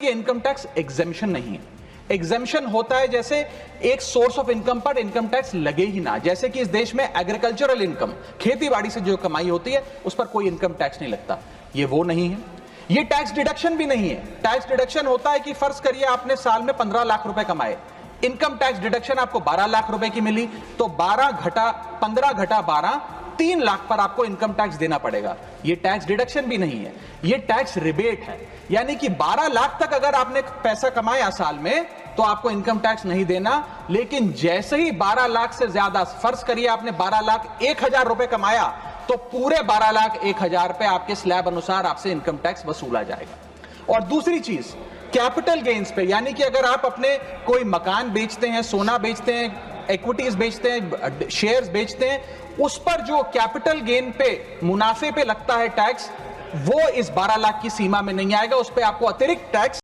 Income tax exemption नहीं है। Exemption होता है जैसे एक सोर्स ऑफ इनकम पर इनकम टैक्स लगे ही ना, जैसे कि इस देश में एग्रीकल्चरल इनकम, खेती बाड़ी से जो कमाई होती है उस पर कोई इनकम टैक्स नहीं लगता। ये वो नहीं है। ये टैक्स डिडक्शन भी नहीं है। टैक्स डिडक्शन होता है कि फर्ज करिए आपने साल में 15 लाख रुपए कमाए, इनकम टैक्स डिडक्शन आपको 12 लाख रुपए की मिली, तो 15 घटा 12, 3 लाख पर आपको इनकम टैक्स देना पड़ेगा। ये टैक्स डिडक्शन भी नहीं है, ये टैक्स रिबेट है। यानी कि 12 लाख तक अगर आपने पैसा कमाया साल में तो आपको इनकम टैक्स नहीं देना, लेकिन जैसे ही 12 लाख से ज्यादा, फर्ज करिए आपने 12 लाख 1,000 रुपए कमाया, तो पूरे 12 लाख 1,000 पे आपके स्लैब अनुसार आपसे इनकम टैक्स वसूला जाएगा। और दूसरी चीज, कैपिटल गेन्स पे, यानी कि अगर आप अपने कोई मकान बेचते हैं, सोना बेचते हैं, इक्विटीज बेचते हैं, शेयर्स बेचते हैं, उस पर जो कैपिटल गेन पे, मुनाफे पे लगता है टैक्स, वो इस 12 लाख की सीमा में नहीं आएगा। उस पर आपको अतिरिक्त टैक्स